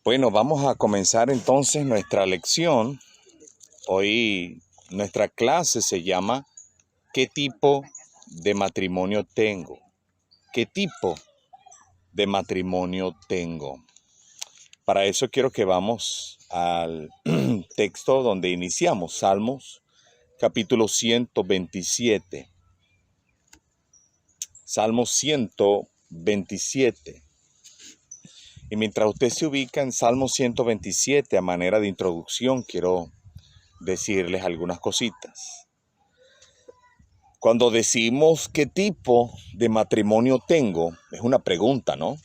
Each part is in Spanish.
Bueno, vamos a comenzar entonces nuestra lección. Hoy nuestra clase se llama ¿qué tipo de matrimonio tengo? ¿Qué tipo de matrimonio tengo? Para eso quiero que vamos al texto donde iniciamos, Salmos, capítulo 127. Salmos 127. Y mientras usted se ubica en Salmo 127, a manera de introducción, quiero decirles algunas cositas. Cuando decimos qué tipo de matrimonio tengo, es una pregunta, ¿no?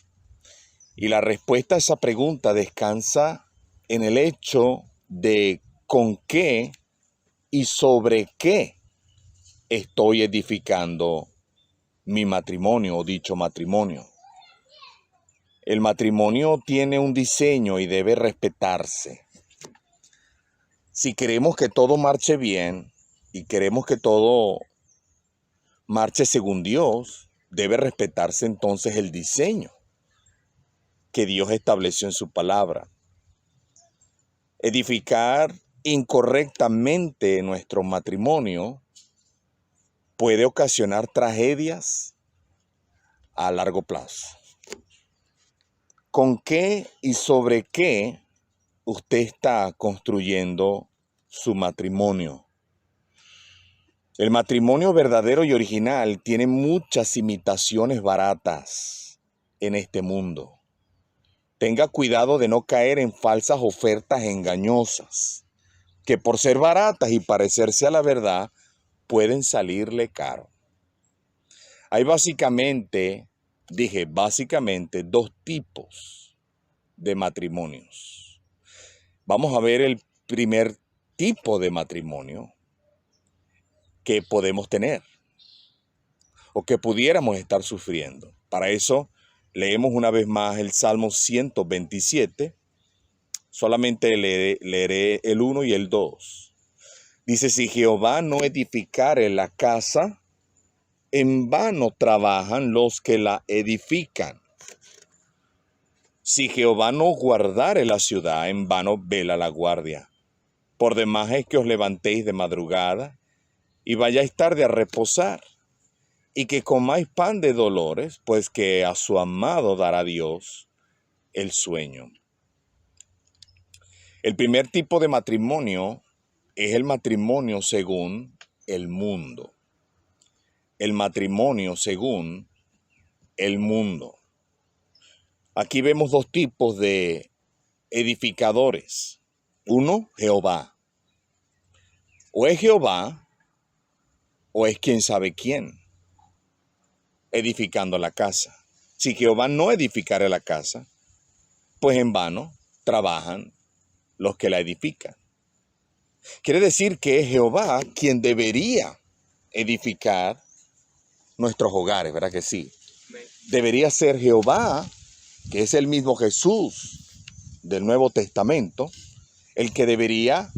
Y la respuesta a esa pregunta descansa en el hecho de con qué y sobre qué estoy edificando mi matrimonio o dicho matrimonio. El matrimonio tiene un diseño y debe respetarse. Si queremos que todo marche bien y queremos que todo marche según Dios, debe respetarse entonces el diseño que Dios estableció en su palabra. Edificar incorrectamente nuestro matrimonio puede ocasionar tragedias a largo plazo. ¿Con qué y sobre qué usted está construyendo su matrimonio? El matrimonio verdadero y original tiene muchas imitaciones baratas en este mundo. Tenga cuidado de no caer en falsas ofertas engañosas, que por ser baratas y parecerse a la verdad, pueden salirle caro. Hay básicamente dos tipos de matrimonios. Vamos a ver el primer tipo de matrimonio que podemos tener o que pudiéramos estar sufriendo. Para eso leemos una vez más el Salmo 127. Solamente leeré el 1 y el 2. Dice, si Jehová no edificare la casa, en vano trabajan los que la edifican. Si Jehová no guardare la ciudad, en vano vela la guardia. Por demás es que os levantéis de madrugada y vayáis tarde a reposar, y que comáis pan de dolores, pues que a su amado dará Dios el sueño. El primer tipo de matrimonio es el matrimonio según el mundo. El matrimonio según el mundo. Aquí vemos dos tipos de edificadores. Uno, Jehová. O es Jehová, o es quién sabe quién, edificando la casa. Si Jehová no edificare la casa, pues en vano trabajan los que la edifican. Quiere decir que es Jehová quien debería edificar nuestros hogares, ¿verdad que sí? Debería ser Jehová, que es el mismo Jesús del Nuevo Testamento, el que debería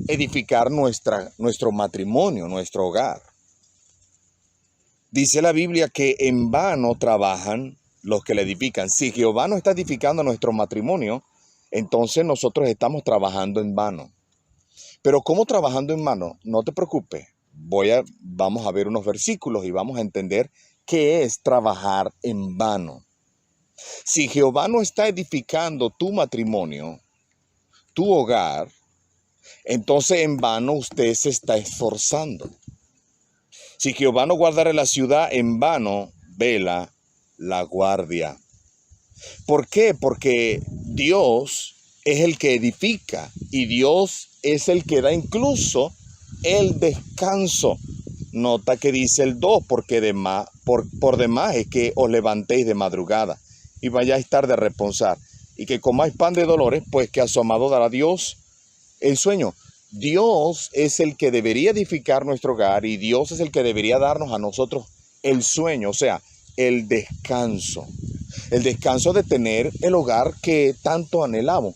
edificar nuestro matrimonio, nuestro hogar. Dice la Biblia que en vano trabajan los que la edifican. Si Jehová no está edificando nuestro matrimonio, entonces nosotros estamos trabajando en vano. Pero ¿cómo trabajando en vano? No te preocupes. Vamos a ver unos versículos y vamos a entender qué es trabajar en vano. Si Jehová no está edificando tu matrimonio, tu hogar, entonces en vano usted se está esforzando. Si Jehová no guardare la ciudad, en vano vela la guardia. ¿Por qué? Porque Dios es el que edifica y Dios es el que da incluso el descanso. Nota que dice el 2, porque por demás es que os levantéis de madrugada y vayáis tarde a reposar, y que comáis pan de dolores, pues que a su amado dará Dios el sueño. Dios es el que debería edificar nuestro hogar y Dios es el que debería darnos a nosotros el sueño, o sea, el descanso. El descanso de tener el hogar que tanto anhelamos.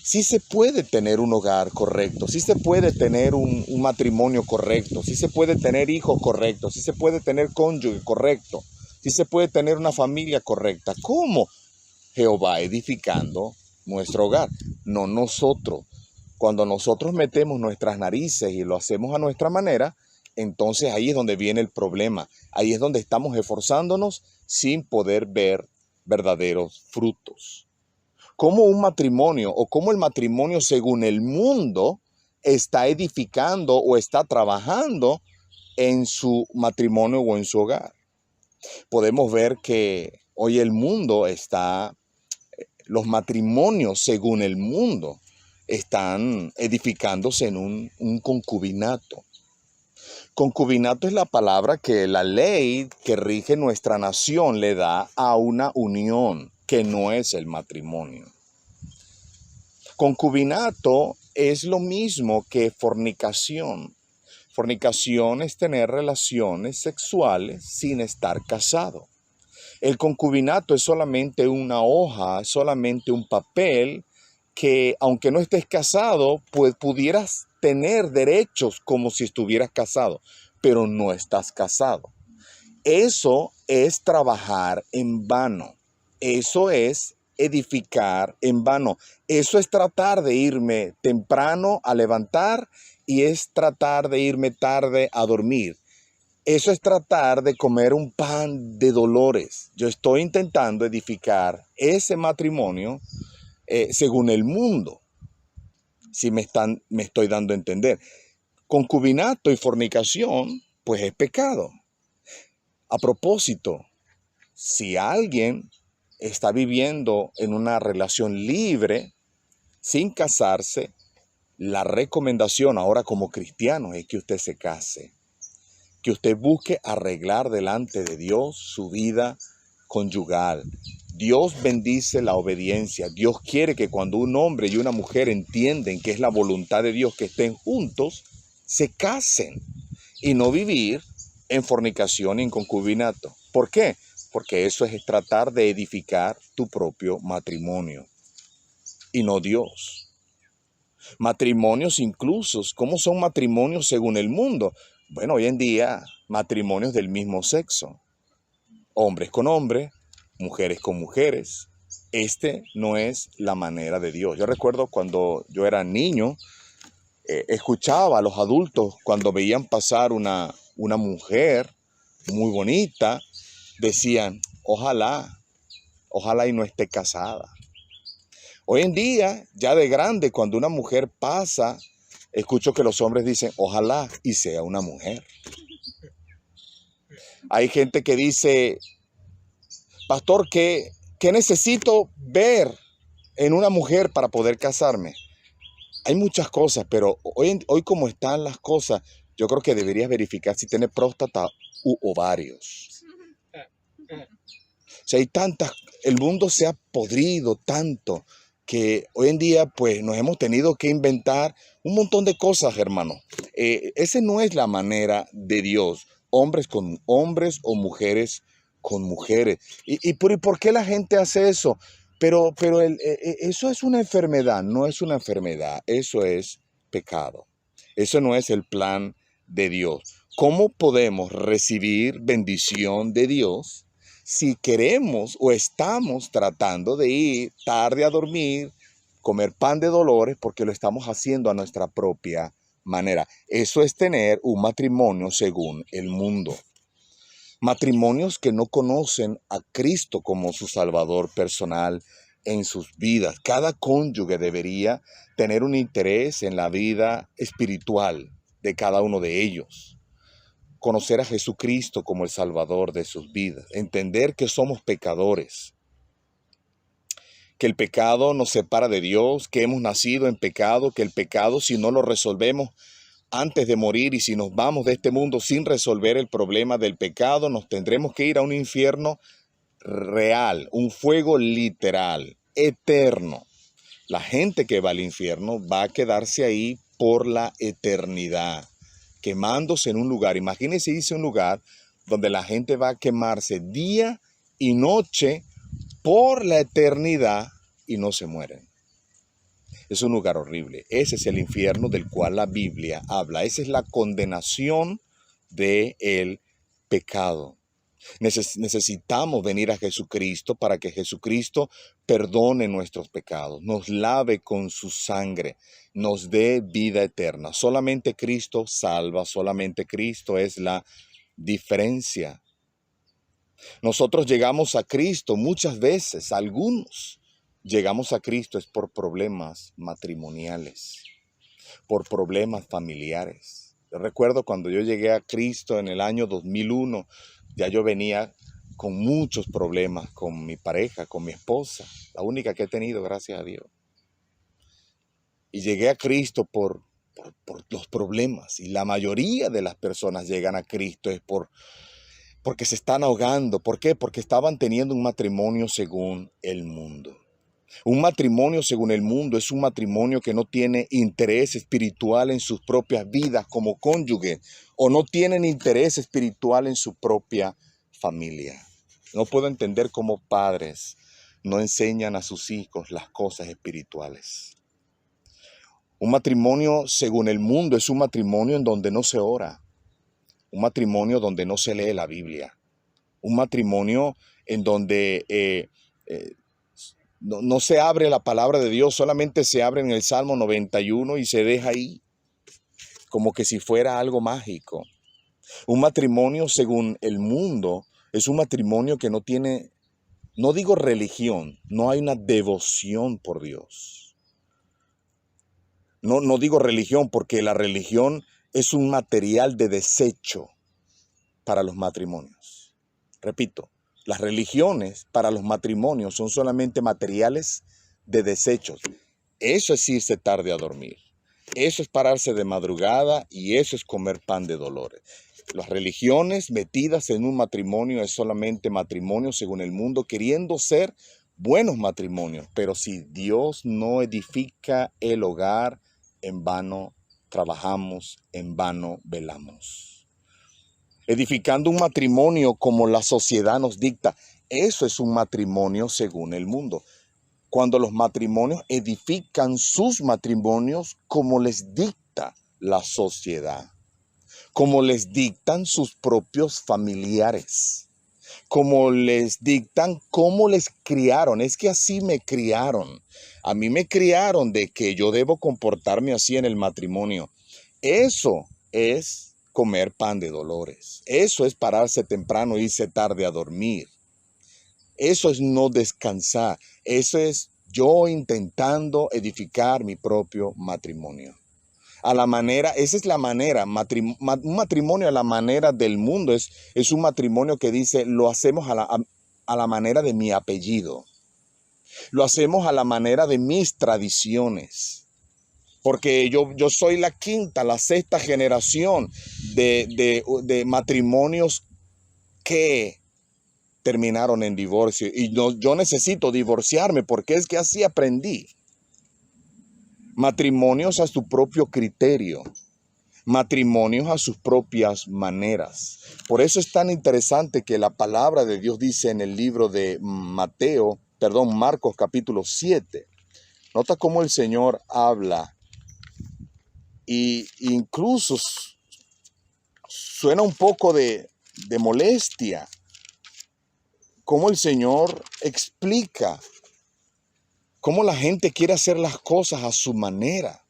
Sí se puede tener un hogar correcto, sí se puede tener un matrimonio correcto, sí se puede tener hijos correctos, sí se puede tener cónyuge correcto, sí se puede tener una familia correcta. ¿Cómo? Jehová edificando nuestro hogar, no nosotros. Cuando nosotros metemos nuestras narices y lo hacemos a nuestra manera, entonces ahí es donde viene el problema. Ahí es donde estamos esforzándonos sin poder ver verdaderos frutos. Como un matrimonio o como el matrimonio según el mundo está edificando o está trabajando en su matrimonio o en su hogar. Podemos ver que hoy el mundo los matrimonios según el mundo están edificándose en un concubinato. Concubinato es la palabra que la ley que rige nuestra nación le da a una unión que no es el matrimonio. Concubinato es lo mismo que fornicación. Fornicación es tener relaciones sexuales sin estar casado. El concubinato es solamente una hoja, solamente un papel que, aunque no estés casado, pues pudieras tener derechos como si estuvieras casado, pero no estás casado. Eso es trabajar en vano. Eso es edificar en vano. Eso es tratar de irme temprano a levantar y es tratar de irme tarde a dormir. Eso es tratar de comer un pan de dolores. Yo estoy intentando edificar ese matrimonio según el mundo, si me estoy dando a entender. Concubinato y fornicación, pues es pecado. A propósito, si alguien está viviendo en una relación libre, sin casarse, la recomendación ahora como cristiano es que usted se case. Que usted busque arreglar delante de Dios su vida conyugal. Dios bendice la obediencia. Dios quiere que cuando un hombre y una mujer entienden que es la voluntad de Dios que estén juntos, se casen y no vivir en fornicación y en concubinato. ¿Por qué? Porque eso es tratar de edificar tu propio matrimonio y no Dios. Matrimonios inclusos. ¿Cómo son matrimonios según el mundo? Bueno, hoy en día, matrimonios del mismo sexo. Hombres con hombres, mujeres con mujeres. No es la manera de Dios. Yo recuerdo cuando yo era niño, escuchaba a los adultos cuando veían pasar una mujer muy bonita, decían, ojalá y no esté casada. Hoy en día, ya de grande, cuando una mujer pasa, escucho que los hombres dicen, ojalá y sea una mujer. Hay gente que dice, pastor, ¿qué necesito ver en una mujer para poder casarme? Hay muchas cosas, pero hoy como están las cosas, yo creo que deberías verificar si tiene próstata u ovarios. O sea, el mundo se ha podrido tanto que hoy en día pues nos hemos tenido que inventar un montón de cosas, hermano. Esa no es la manera de Dios. Hombres con hombres o mujeres con mujeres. ¿Y por qué la gente hace eso? Pero eso es una enfermedad, no es una enfermedad, eso es pecado. Eso no es el plan de Dios. ¿Cómo podemos recibir bendición de Dios si queremos o estamos tratando de ir tarde a dormir, comer pan de dolores porque lo estamos haciendo a nuestra propia manera? Eso es tener un matrimonio según el mundo. Matrimonios que no conocen a Cristo como su Salvador personal en sus vidas. Cada cónyuge debería tener un interés en la vida espiritual de cada uno de ellos. Conocer a Jesucristo como el Salvador de sus vidas. Entender que somos pecadores. Que el pecado nos separa de Dios, que hemos nacido en pecado, que el pecado si no lo resolvemos antes de morir y si nos vamos de este mundo sin resolver el problema del pecado, nos tendremos que ir a un infierno real, un fuego literal, eterno. La gente que va al infierno va a quedarse ahí por la eternidad, quemándose en un lugar. Imagínense irse a un lugar donde la gente va a quemarse día y noche por la eternidad y no se mueren. Es un lugar horrible. Ese es el infierno del cual la Biblia habla. Esa es la condenación del pecado. Necesitamos venir a Jesucristo para que Jesucristo perdone nuestros pecados, nos lave con su sangre, nos dé vida eterna. Solamente Cristo salva, solamente Cristo es la diferencia. Nosotros llegamos a Cristo muchas veces, algunos llegamos a Cristo es por problemas matrimoniales, por problemas familiares. Yo recuerdo cuando yo llegué a Cristo en el año 2001, ya yo venía con muchos problemas con mi pareja, con mi esposa, la única que he tenido, gracias a Dios. Y llegué a Cristo por los problemas. Y la mayoría de las personas llegan a Cristo es porque se están ahogando. ¿Por qué? Porque estaban teniendo un matrimonio según el mundo. Un matrimonio según el mundo es un matrimonio que no tiene interés espiritual en sus propias vidas como cónyuge o no tienen interés espiritual en su propia familia. No puedo entender cómo padres no enseñan a sus hijos las cosas espirituales. Un matrimonio según el mundo es un matrimonio en donde no se ora. Un matrimonio donde no se lee la Biblia. Un matrimonio en donde no se abre la palabra de Dios, solamente se abre en el Salmo 91 y se deja ahí, como que si fuera algo mágico. Un matrimonio según el mundo es un matrimonio que no tiene, no digo religión, no hay una devoción por Dios. No digo religión porque la religión es un material de desecho para los matrimonios. Repito, las religiones para los matrimonios son solamente materiales de desechos. Eso es irse tarde a dormir. Eso es pararse de madrugada y eso es comer pan de dolores. Las religiones metidas en un matrimonio es solamente matrimonio según el mundo, queriendo ser buenos matrimonios. Pero si Dios no edifica el hogar, en vano trabajamos, en vano velamos. Edificando un matrimonio como la sociedad nos dicta, eso es un matrimonio según el mundo. Cuando los matrimonios edifican sus matrimonios como les dicta la sociedad, como les dictan sus propios familiares, como les dictan cómo les criaron. Es que así me criaron. A mí me criaron de que yo debo comportarme así en el matrimonio. Eso es comer pan de dolores. Eso es pararse temprano e irse tarde a dormir. Eso es no descansar. Eso es yo intentando edificar mi propio matrimonio. A la manera, esa es la manera, un matrimonio a la manera del mundo es un matrimonio que dice, lo hacemos a la manera de mi apellido. Lo hacemos a la manera de mis tradiciones. Porque yo soy la quinta, la sexta generación de matrimonios que terminaron en divorcio. Y yo necesito divorciarme porque es que así aprendí. Matrimonios a su propio criterio. Matrimonios a sus propias maneras. Por eso es tan interesante que la palabra de Dios dice en el libro de Marcos capítulo 7. Nota cómo el Señor habla y incluso suena un poco de molestia. Cómo el Señor explica cómo la gente quiere hacer las cosas a su manera.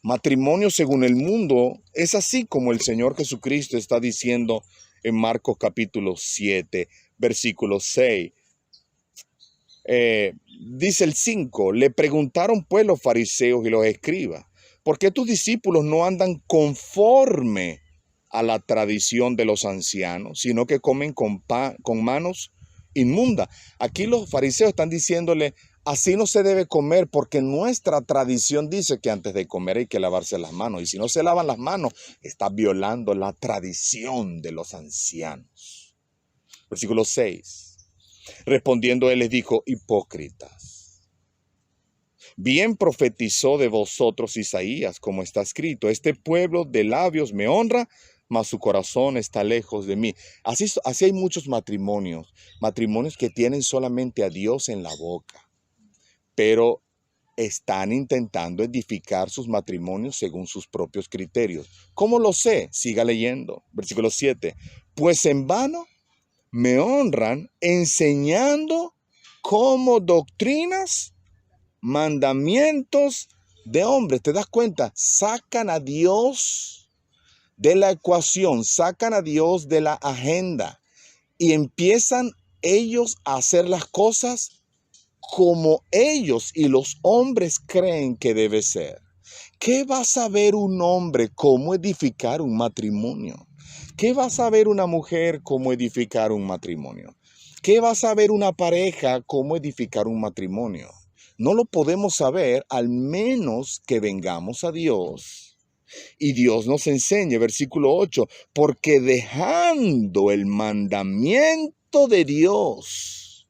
Matrimonio según el mundo es así como el Señor Jesucristo está diciendo en Marcos capítulo 7, versículo 6. Dice el 5, le preguntaron pues los fariseos y los escribas, ¿por qué tus discípulos no andan conforme a la tradición de los ancianos, sino que comen con manos inmundas? Aquí los fariseos están diciéndole, así no se debe comer porque nuestra tradición dice que antes de comer hay que lavarse las manos. Y si no se lavan las manos, está violando la tradición de los ancianos. Versículo 6. Respondiendo él les dijo, hipócritas. Bien profetizó de vosotros Isaías, como está escrito, este pueblo de labios me honra, mas su corazón está lejos de mí. Así hay muchos matrimonios que tienen solamente a Dios en la boca, pero están intentando edificar sus matrimonios según sus propios criterios. ¿Cómo lo sé? Siga leyendo. Versículo 7. Pues en vano me honran enseñando como doctrinas, mandamientos de hombres. ¿Te das cuenta? Sacan a Dios de la ecuación, sacan a Dios de la agenda y empiezan ellos a hacer las cosas como ellos y los hombres creen que debe ser. ¿Qué va a saber un hombre cómo edificar un matrimonio? ¿Qué va a saber una mujer cómo edificar un matrimonio? ¿Qué va a saber una pareja cómo edificar un matrimonio? No lo podemos saber al menos que vengamos a Dios y Dios nos enseñe, versículo 8, porque dejando el mandamiento de Dios,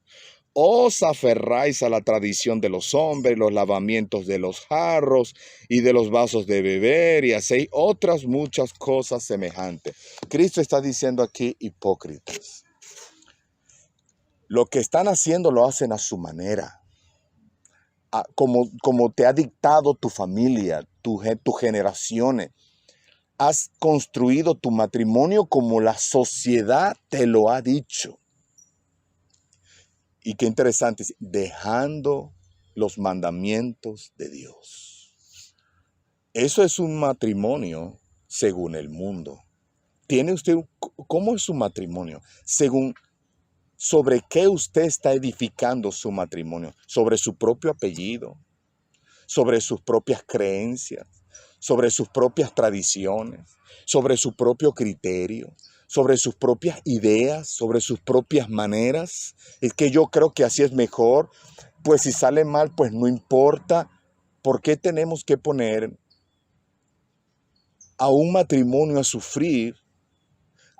os aferráis a la tradición de los hombres, los lavamientos de los jarros y de los vasos de beber y hacéis otras muchas cosas semejantes. Cristo está diciendo aquí, hipócritas. Lo que están haciendo lo hacen a su manera, como te ha dictado tu familia, tus generaciones. Has construido tu matrimonio como la sociedad te lo ha dicho. Y qué interesante, dejando los mandamientos de Dios. Eso es un matrimonio según el mundo. ¿Tiene usted, cómo es su matrimonio? ¿Sobre qué usted está edificando su matrimonio? ¿Sobre su propio apellido? ¿Sobre sus propias creencias? ¿Sobre sus propias tradiciones? ¿Sobre su propio criterio? ¿Sobre sus propias ideas? ¿Sobre sus propias maneras? Es que yo creo que así es mejor. Pues si sale mal, pues no importa. ¿Por qué tenemos que poner a un matrimonio a sufrir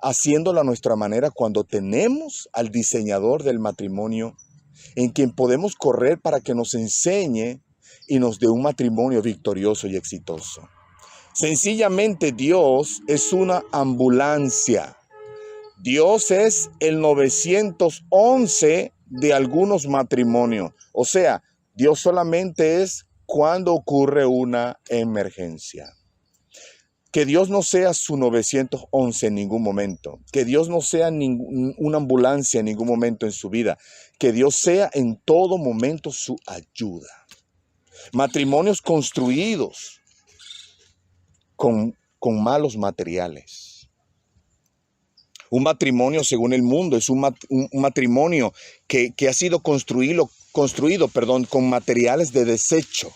haciéndolo a nuestra manera cuando tenemos al diseñador del matrimonio en quien podemos correr para que nos enseñe y nos dé un matrimonio victorioso y exitoso? Sencillamente Dios es una ambulancia. Dios es el 911 de algunos matrimonios. O sea, Dios solamente es cuando ocurre una emergencia. Que Dios no sea su 911 en ningún momento. Que Dios no sea una ambulancia en ningún momento en su vida. Que Dios sea en todo momento su ayuda. Matrimonios construidos con malos materiales. Un matrimonio según el mundo es un matrimonio que ha sido construido, con materiales de desecho.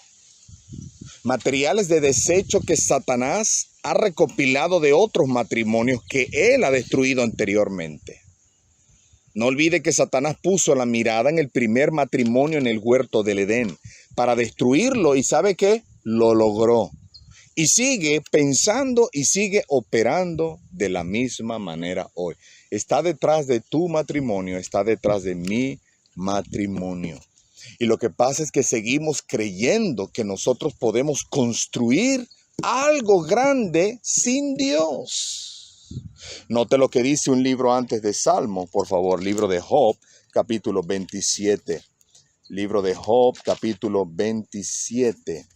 Materiales de desecho que Satanás ha recopilado de otros matrimonios que él ha destruido anteriormente. No olvide que Satanás puso la mirada en el primer matrimonio en el huerto del Edén para destruirlo, y ¿sabe qué? Lo logró. Y sigue pensando y sigue operando de la misma manera hoy. Está detrás de tu matrimonio, está detrás de mi matrimonio. Y lo que pasa es que seguimos creyendo que nosotros podemos construir algo grande sin Dios. Note lo que dice un libro antes de Salmo, por favor, libro de Job, capítulo 27. Libro de Job, capítulo 27.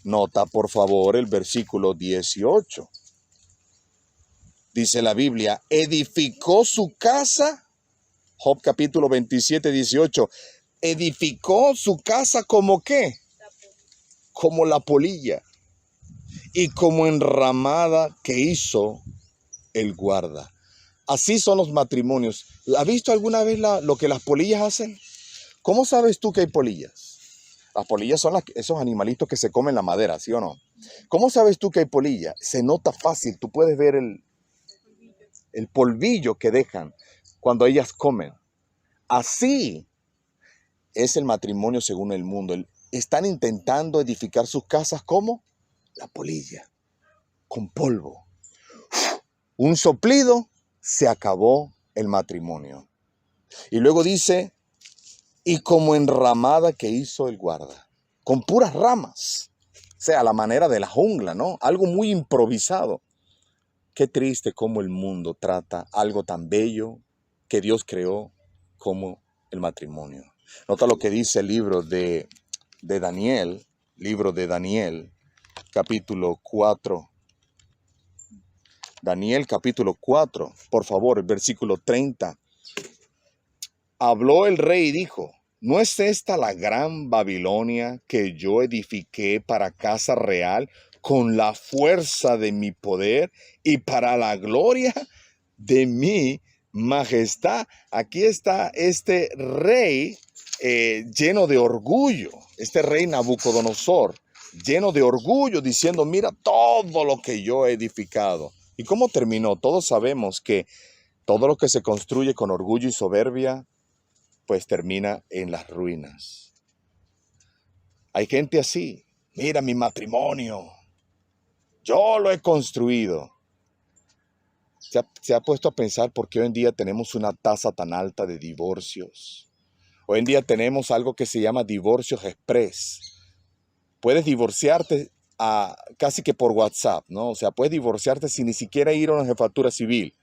Nota, por favor, el versículo 18. Dice la Biblia, edificó su casa, Job capítulo 27, 18, edificó su casa como ¿qué? Como la polilla y como enramada que hizo el guarda. Así son los matrimonios. ¿Has visto alguna vez lo que las polillas hacen? ¿Cómo sabes tú que hay polillas? Las polillas son esos animalitos que se comen la madera, ¿sí o no? ¿Cómo sabes tú que hay polilla? Se nota fácil, tú puedes ver el polvillo que dejan cuando ellas comen. Así es el matrimonio según el mundo. Están intentando edificar sus casas como la polilla, con polvo. Un soplido, se acabó el matrimonio. Y luego dice, y como enramada que hizo el guarda, con puras ramas, o sea, a la manera de la jungla, ¿no? Algo muy improvisado. Qué triste cómo el mundo trata algo tan bello que Dios creó como el matrimonio. Nota lo que dice el libro de Daniel, capítulo 4, Daniel capítulo 4, por favor, el versículo 30. Habló el rey y dijo, ¿no es esta la gran Babilonia que yo edifiqué para casa real con la fuerza de mi poder y para la gloria de mi majestad? Aquí está este rey lleno de orgullo, este rey Nabucodonosor, lleno de orgullo, diciendo, mira todo lo que yo he edificado. ¿Y cómo terminó? Todos sabemos que todo lo que se construye con orgullo y soberbia, pues termina en las ruinas. Hay gente así, mira mi matrimonio, yo lo he construido. ¿Se ha puesto a pensar por qué hoy en día tenemos una tasa tan alta de divorcios? Hoy en día tenemos algo que se llama divorcios express. Puedes divorciarte casi que por WhatsApp, ¿no? O sea, puedes divorciarte sin ni siquiera ir a una jefatura civil,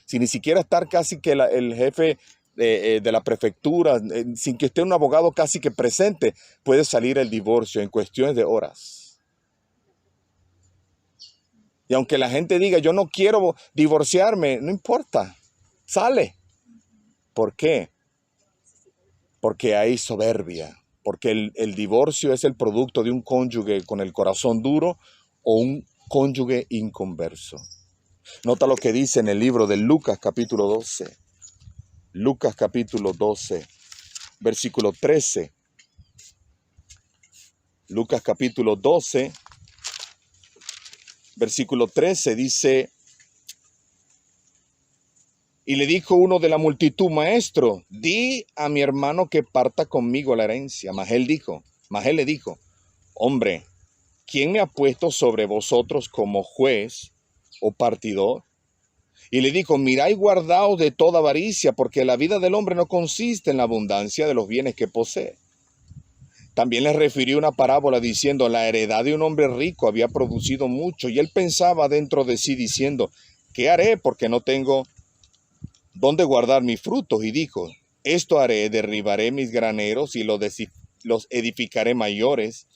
sin ni siquiera estar casi que el jefe de la prefectura, sin que esté un abogado casi que presente, puede salir el divorcio en cuestiones de horas. Y aunque la gente diga, yo no quiero divorciarme, no importa, sale. ¿Por qué? Porque hay soberbia, porque el divorcio es el producto de un cónyuge con el corazón duro o un cónyuge inconverso. Nota lo que dice en el libro de Lucas capítulo 12. Lucas capítulo 12, versículo 13. Lucas capítulo 12, versículo 13 dice, y le dijo uno de la multitud, maestro, di a mi hermano que parta conmigo la herencia. Mas él le dijo, hombre, ¿quién me ha puesto sobre vosotros como juez o partidor? Y le dijo, mirad y guardaos de toda avaricia, porque la vida del hombre no consiste en la abundancia de los bienes que posee. También les refirió una parábola diciendo, la heredad de un hombre rico había producido mucho, y él pensaba dentro de sí diciendo, ¿qué haré? Porque no tengo dónde guardar mis frutos. Y dijo, esto haré, derribaré mis graneros y los edificaré mayores,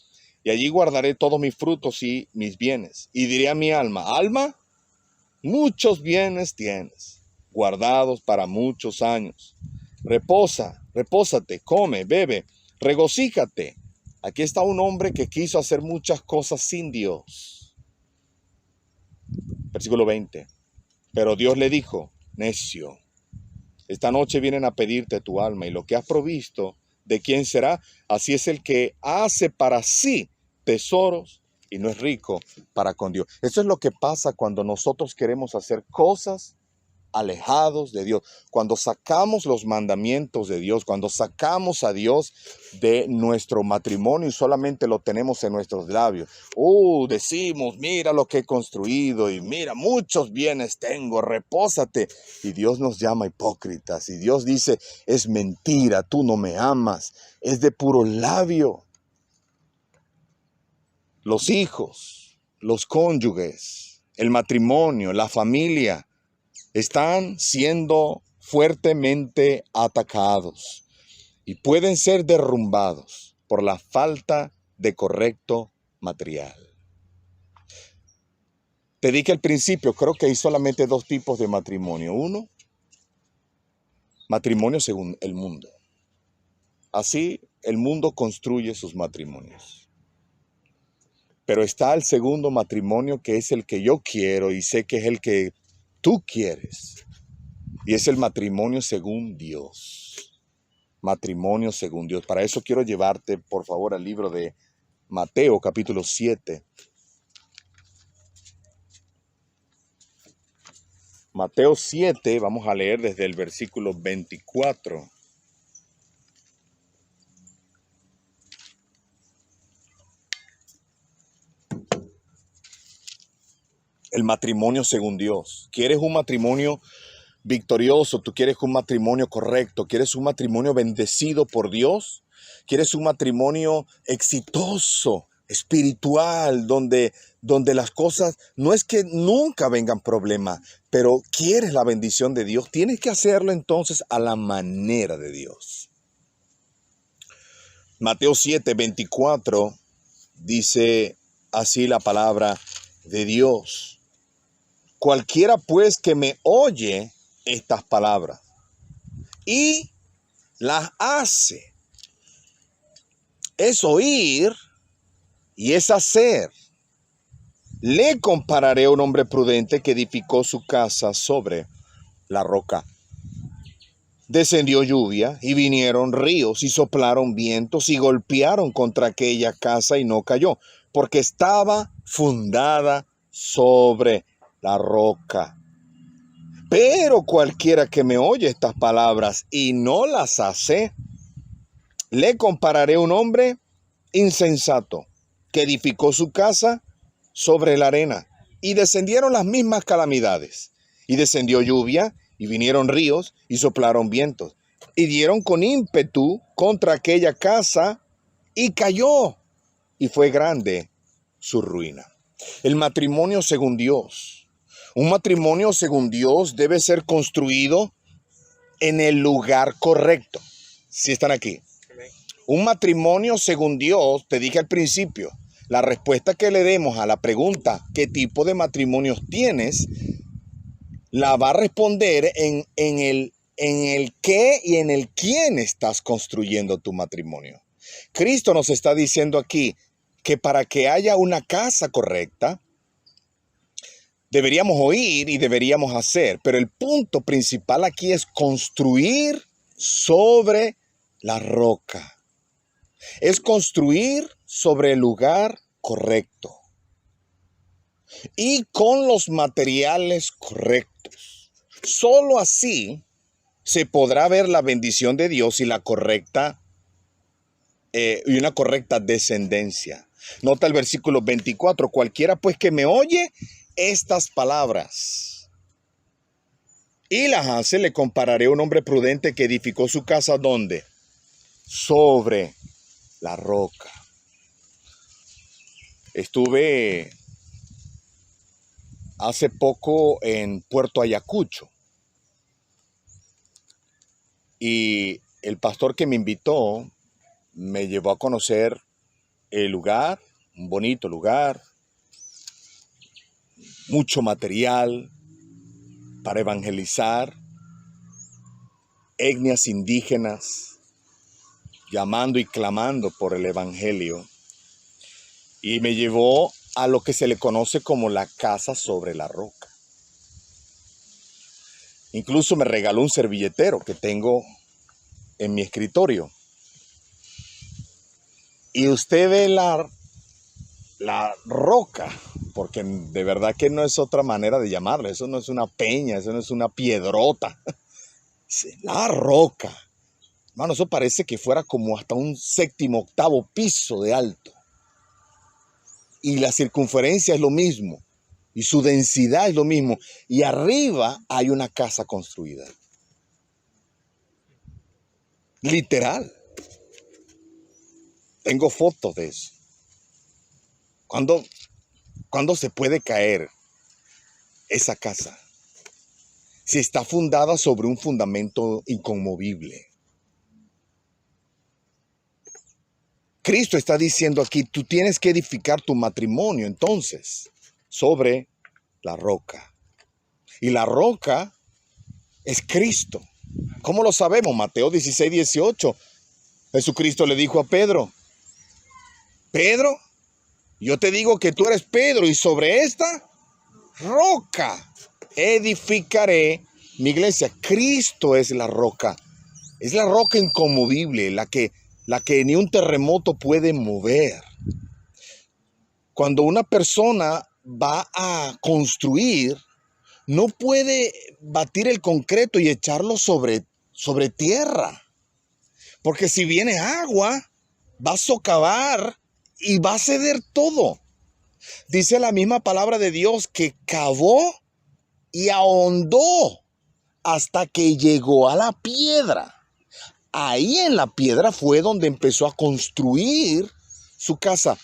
y allí guardaré todos mis frutos y mis bienes. Y diré a mi alma, alma, muchos bienes tienes, guardados para muchos años. Repósate, come, bebe, regocíjate. Aquí está un hombre que quiso hacer muchas cosas sin Dios. Versículo 20. Pero Dios le dijo, necio, esta noche vienen a pedirte tu alma, y lo que has provisto, ¿de quién será? Así es el que hace para sí tesoros y no es rico para con Dios. Eso es lo que pasa cuando nosotros queremos hacer cosas alejados de Dios, cuando sacamos los mandamientos de Dios, cuando sacamos a Dios de nuestro matrimonio y solamente lo tenemos en nuestros labios. Decimos, mira lo que he construido y mira, muchos bienes tengo, repósate. Y Dios nos llama hipócritas y Dios dice, es mentira, tú no me amas, es de puro labio. Los hijos, los cónyuges, el matrimonio, la familia, están siendo fuertemente atacados y pueden ser derrumbados por la falta de correcto material. Te dije al principio, creo que hay solamente dos tipos de matrimonio. Uno, matrimonio según el mundo. Así el mundo construye sus matrimonios. Pero está el segundo matrimonio, que es el que yo quiero y sé que es el que tú quieres. Y es el matrimonio según Dios. Matrimonio según Dios. Para eso quiero llevarte, por favor, al libro de Mateo, capítulo 7. Mateo 7, vamos a leer desde el versículo 24. El matrimonio según Dios. ¿Quieres un matrimonio victorioso? ¿Tú quieres un matrimonio correcto? ¿Quieres un matrimonio bendecido por Dios? ¿Quieres un matrimonio exitoso, espiritual, donde las cosas, no es que nunca vengan problemas, pero quieres la bendición de Dios? Tienes que hacerlo entonces a la manera de Dios. Mateo 7, 24 dice así la palabra de Dios. Cualquiera pues que me oye estas palabras y las hace, es oír y es hacer. Le compararé a un hombre prudente que edificó su casa sobre la roca. Descendió lluvia y vinieron ríos y soplaron vientos y golpearon contra aquella casa y no cayó, porque estaba fundada sobre la roca. Pero cualquiera que me oye estas palabras y no las hace, le compararé a un hombre insensato que edificó su casa sobre la arena, y descendieron las mismas calamidades, y descendió lluvia, y vinieron ríos, y soplaron vientos, y dieron con ímpetu contra aquella casa, y cayó, y fue grande su ruina. El matrimonio según Dios. Un matrimonio según Dios debe ser construido en el lugar correcto. Si están aquí. Un matrimonio según Dios, te dije al principio, la respuesta que le demos a la pregunta ¿qué tipo de matrimonios tienes? La va a responder en el qué y en el quién estás construyendo tu matrimonio. Cristo nos está diciendo aquí que para que haya una casa correcta, deberíamos oír y deberíamos hacer, pero el punto principal aquí es construir sobre la roca. Es construir sobre el lugar correcto y con los materiales correctos. Solo así se podrá ver la bendición de Dios y la correcta y una correcta descendencia. Nota el versículo 24. Cualquiera pues que me oye estas palabras y las hace, le compararé a un hombre prudente que edificó su casa ¿dónde? Sobre la roca. Estuve hace poco en Puerto Ayacucho y el pastor que me invitó me llevó a conocer el lugar, un bonito lugar, mucho material para evangelizar, etnias indígenas llamando y clamando por el evangelio, y me llevó a lo que se le conoce como la casa sobre la roca. Incluso me regaló un servilletero que tengo en mi escritorio. Y usted ve la roca, porque de verdad que no es otra manera de llamarlo. Eso no es una peña, eso no es una piedrota. La roca. Hermano, eso parece que fuera como hasta un séptimo, octavo piso de alto. Y la circunferencia es lo mismo. Y su densidad es lo mismo. Y arriba hay una casa construida. Literal. Tengo fotos de eso. ¿Cuándo se puede caer esa casa? Si está fundada sobre un fundamento inconmovible. Cristo está diciendo aquí, tú tienes que edificar tu matrimonio entonces sobre la roca. Y la roca es Cristo. ¿Cómo lo sabemos? Mateo 16, 18. Jesucristo le dijo a Pedro, Pedro, yo te digo que tú eres Pedro y sobre esta roca edificaré mi iglesia. Cristo es la roca inconmovible, la que ni un terremoto puede mover. Cuando una persona va a construir, no puede batir el concreto y echarlo sobre tierra. Porque si viene agua, va a socavar y va a ceder todo. Dice la misma palabra de Dios que cavó y ahondó hasta que llegó a la piedra. Ahí en la piedra fue donde empezó a construir su casa.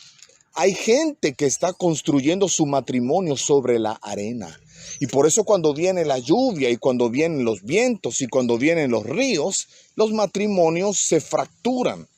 Hay gente que está construyendo su matrimonio sobre la arena. Y por eso cuando viene la lluvia y cuando vienen los vientos y cuando vienen los ríos, los matrimonios se fracturan,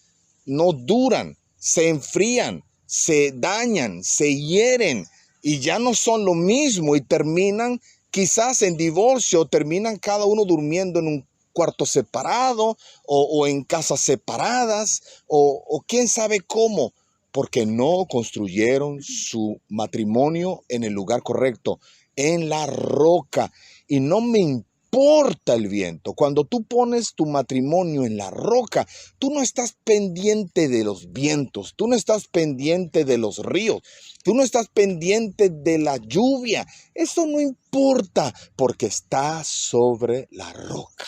no duran, se enfrían, se dañan, se hieren y ya no son lo mismo y terminan quizás en divorcio, terminan cada uno durmiendo en un cuarto separado o en casas separadas o quién sabe cómo, porque no construyeron su matrimonio en el lugar correcto, en la roca. Y no me importa el viento. Cuando tú pones tu matrimonio en la roca, tú no estás pendiente de los vientos, tú no estás pendiente de los ríos, tú no estás pendiente de la lluvia. Eso no importa porque está sobre la roca.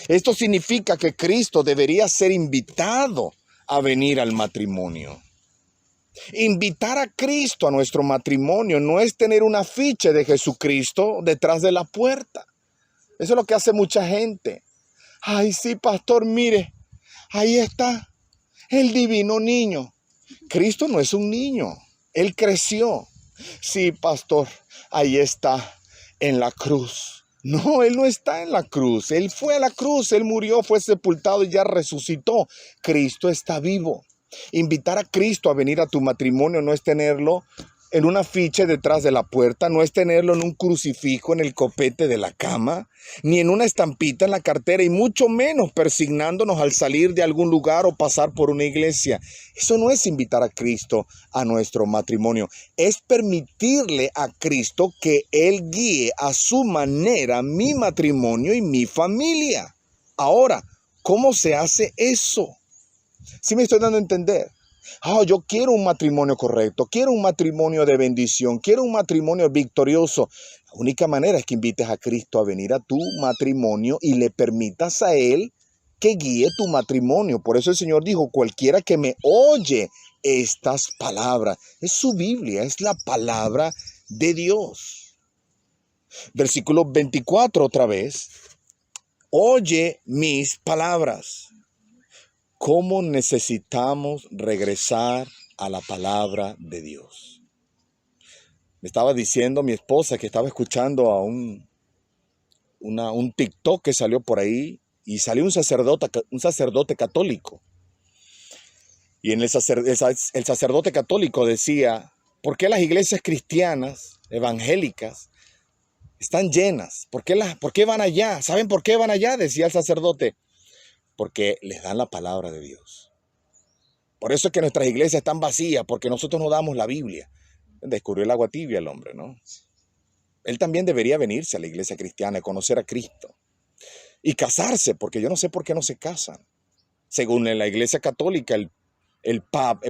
Esto significa que Cristo debería ser invitado a venir al matrimonio. Invitar a Cristo a nuestro matrimonio no es tener un afiche de Jesucristo detrás de la puerta. Eso es lo que hace mucha gente. Ay, sí, pastor, mire, ahí está el divino niño. Cristo no es un niño, Él creció. Sí, pastor, ahí está en la cruz. No, Él no está en la cruz. Él fue a la cruz, Él murió, fue sepultado y ya resucitó. Cristo está vivo. Invitar a Cristo a venir a tu matrimonio no es tenerlo en un afiche detrás de la puerta, no es tenerlo en un crucifijo en el copete de la cama, ni en una estampita en la cartera, y mucho menos persignándonos al salir de algún lugar o pasar por una iglesia. Eso no es invitar a Cristo a nuestro matrimonio, es permitirle a Cristo que Él guíe a su manera mi matrimonio y mi familia. Ahora, ¿cómo se hace eso? ¿Sí me estoy dando a entender? Yo quiero un matrimonio correcto, quiero un matrimonio de bendición, quiero un matrimonio victorioso. La única manera es que invites a Cristo a venir a tu matrimonio y le permitas a Él que guíe tu matrimonio. Por eso el Señor dijo, cualquiera que me oye estas palabras. Es su Biblia, es la palabra de Dios. Versículo 24 otra vez. Oye mis palabras. ¿Cómo necesitamos regresar a la palabra de Dios? Me estaba diciendo mi esposa que estaba escuchando a un TikTok que salió por ahí y salió un sacerdote católico. Y en el sacerdote católico decía, ¿por qué las iglesias cristianas, evangélicas, están llenas? ¿Por qué van allá? ¿Saben por qué van allá? Decía el sacerdote. Porque les dan la palabra de Dios. Por eso es que nuestras iglesias están vacías, porque nosotros no damos la Biblia. Descubrió el agua tibia el hombre, ¿no? Él también debería venirse a la iglesia cristiana y conocer a Cristo. Y casarse, porque yo no sé por qué no se casan. Según la iglesia católica,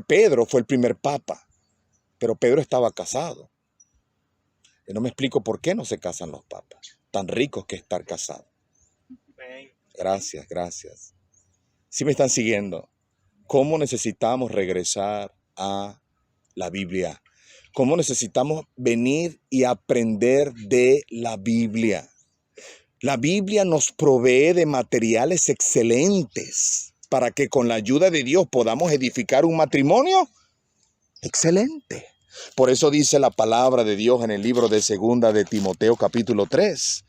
Pedro fue el primer papa, pero Pedro estaba casado. Y no me explico por qué no se casan los papas, tan ricos que estar casados. Gracias, gracias. ¿Sí me están siguiendo? ¿Cómo necesitamos regresar a la Biblia? ¿Cómo necesitamos venir y aprender de la Biblia? La Biblia nos provee de materiales excelentes para que con la ayuda de Dios podamos edificar un matrimonio excelente. Por eso dice la palabra de Dios en el libro de Segunda de Timoteo capítulo 3.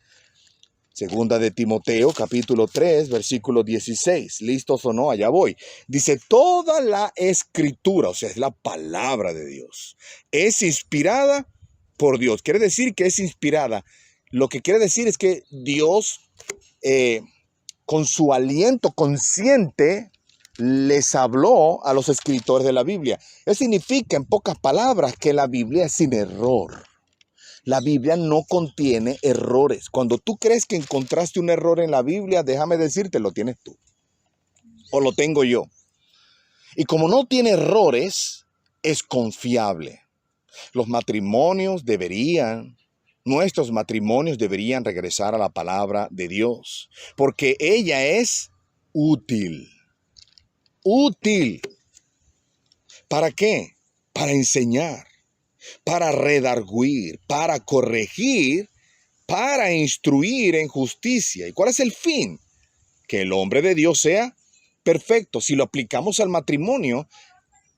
Segunda de Timoteo, capítulo 3, versículo 16. ¿Listos o no? Allá voy. Dice, toda la escritura, o sea, es la palabra de Dios, es inspirada por Dios. Quiere decir que es inspirada. Lo que quiere decir es que Dios, con su aliento consciente, les habló a los escritores de la Biblia. Eso significa, en pocas palabras, que la Biblia es sin error. La Biblia no contiene errores. Cuando tú crees que encontraste un error en la Biblia, déjame decirte, lo tienes tú. O lo tengo yo. Y como no tiene errores, es confiable. Nuestros matrimonios deberían regresar a la palabra de Dios. Porque ella es útil. Útil. ¿Para qué? Para enseñar, para redarguir, para corregir, para instruir en justicia. ¿Y cuál es el fin? Que el hombre de Dios sea perfecto. Si lo aplicamos al matrimonio,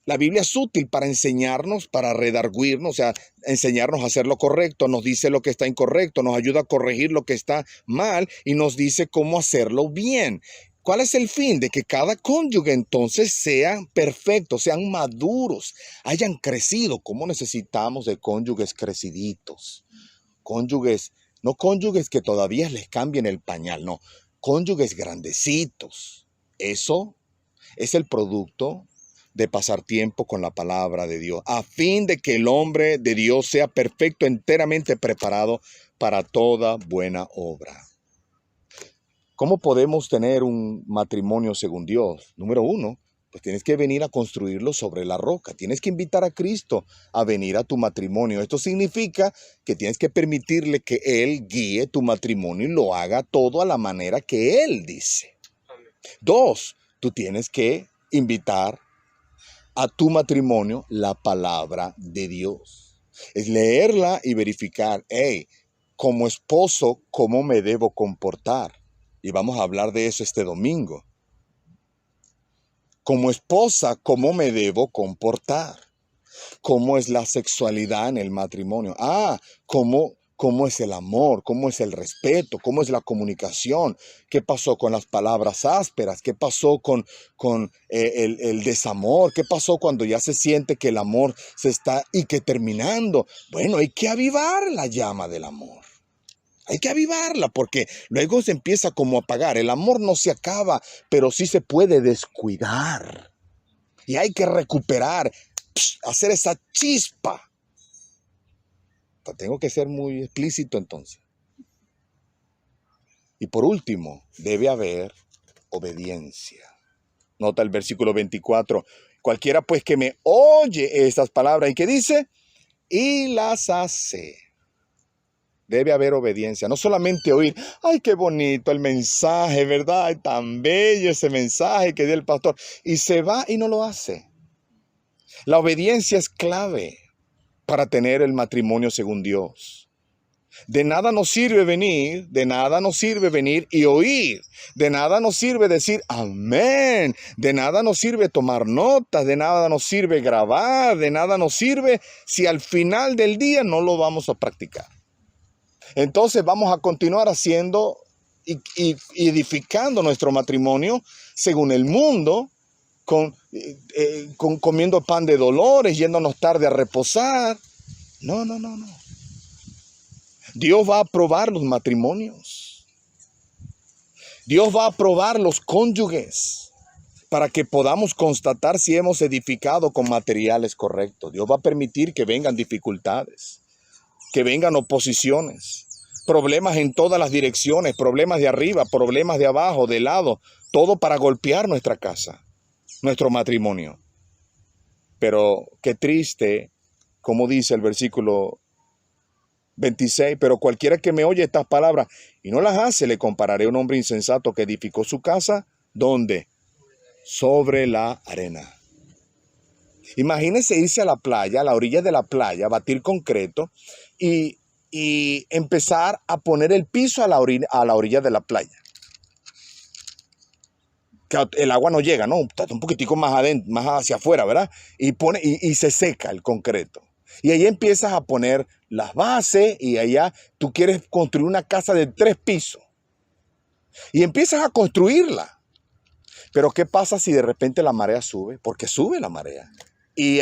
la Biblia es útil para enseñarnos, para redarguirnos, o sea, enseñarnos a hacer lo correcto, nos dice lo que está incorrecto, nos ayuda a corregir lo que está mal y nos dice cómo hacerlo bien. ¿Cuál es el fin? De que cada cónyuge entonces sean perfectos, sean maduros, hayan crecido. ¿Cómo necesitamos de cónyuges creciditos? Cónyuges, no cónyuges que todavía les cambien el pañal, no, cónyuges grandecitos. Eso es el producto de pasar tiempo con la palabra de Dios, a fin de que el hombre de Dios sea perfecto, enteramente preparado para toda buena obra. ¿Cómo podemos tener un matrimonio según Dios? Número uno, pues tienes que venir a construirlo sobre la roca. Tienes que invitar a Cristo a venir a tu matrimonio. Esto significa que tienes que permitirle que Él guíe tu matrimonio y lo haga todo a la manera que Él dice. Dos, tú tienes que invitar a tu matrimonio la palabra de Dios. Es leerla y verificar, hey, como esposo, ¿cómo me debo comportar? Y vamos a hablar de eso este domingo. Como esposa, ¿cómo me debo comportar? ¿Cómo es la sexualidad en el matrimonio? ¿Cómo es el amor? ¿Cómo es el respeto? ¿Cómo es la comunicación? ¿Qué pasó con las palabras ásperas? ¿Qué pasó con el desamor? ¿Qué pasó cuando ya se siente que el amor se está y que terminando? Bueno, hay que avivar la llama del amor. Hay que avivarla porque luego se empieza como a apagar. El amor no se acaba, pero sí se puede descuidar. Y hay que recuperar, hacer esa chispa. Tengo que ser muy explícito entonces. Y por último, debe haber obediencia. Nota el versículo 24. Cualquiera pues que me oye estas palabras y que dice, y las hace. Debe haber obediencia, no solamente oír, ay, qué bonito el mensaje, ¿verdad? Ay, tan bello ese mensaje que dio el pastor. Y se va y no lo hace. La obediencia es clave para tener el matrimonio según Dios. De nada nos sirve venir, y oír. De nada nos sirve decir amén. De nada nos sirve tomar notas, de nada nos sirve grabar, de nada nos sirve si al final del día no lo vamos a practicar. Entonces vamos a continuar haciendo y edificando nuestro matrimonio según el mundo, comiendo pan de dolores, yéndonos tarde a reposar. No. Dios va a aprobar los matrimonios. Dios va a aprobar los cónyuges para que podamos constatar si hemos edificado con materiales correctos. Dios va a permitir que vengan dificultades, que vengan oposiciones, problemas en todas las direcciones, problemas de arriba, problemas de abajo, de lado, todo para golpear nuestra casa, nuestro matrimonio. Pero qué triste, como dice el versículo 26, pero cualquiera que me oye estas palabras y no las hace, le compararé a un hombre insensato que edificó su casa, ¿dónde? Sobre la arena. Imagínense irse a la playa, a la orilla de la playa, batir concreto y empezar a poner el piso a la orilla de la playa. Que el agua no llega, ¿no? Está un poquitico más adentro, más hacia afuera, ¿verdad? Y se seca el concreto. Y ahí empiezas a poner las bases y allá tú quieres construir una casa de 3 pisos. Y empiezas a construirla. Pero ¿qué pasa si de repente la marea sube? Porque sube la marea. Y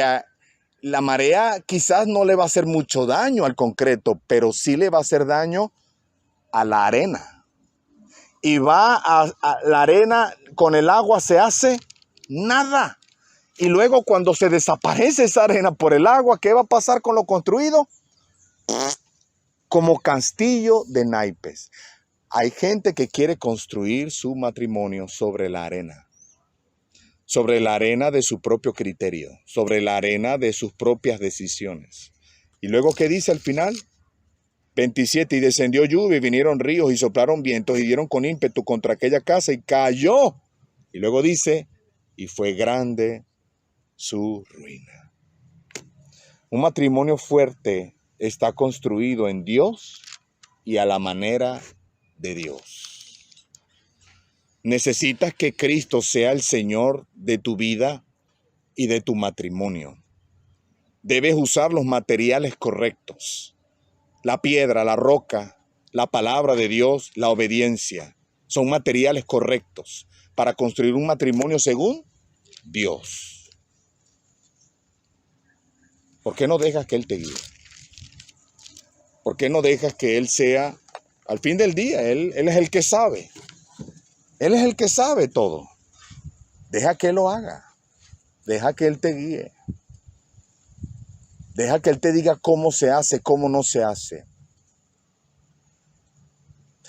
la marea quizás no le va a hacer mucho daño al concreto, pero sí le va a hacer daño a la arena. Y va a la arena, con el agua se hace nada. Y luego cuando se desaparece esa arena por el agua, ¿qué va a pasar con lo construido? Como castillo de naipes. Hay gente que quiere construir su matrimonio sobre la arena de su propio criterio, sobre la arena de sus propias decisiones. Y luego, ¿qué dice al final? 27, y descendió lluvia y vinieron ríos y soplaron vientos y dieron con ímpetu contra aquella casa y cayó. Y luego dice, y fue grande su ruina. Un matrimonio fuerte está construido en Dios y a la manera de Dios. Necesitas que Cristo sea el Señor de tu vida y de tu matrimonio. Debes usar los materiales correctos. La piedra, la roca, la palabra de Dios, la obediencia. Son materiales correctos para construir un matrimonio según Dios. ¿Por qué no dejas que Él te guíe? ¿Por qué no dejas que Él sea, al fin del día, Él es el que sabe? Él es el que sabe todo. Deja que Él lo haga. Deja que Él te guíe. Deja que Él te diga cómo se hace, cómo no se hace.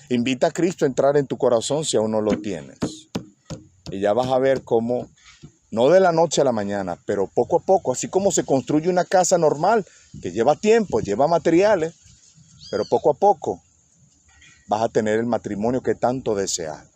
Invita a Cristo a entrar en tu corazón si aún no lo tienes. Y ya vas a ver cómo, no de la noche a la mañana, pero poco a poco, así como se construye una casa normal, que lleva tiempo, lleva materiales, pero poco a poco vas a tener el matrimonio que tanto deseas.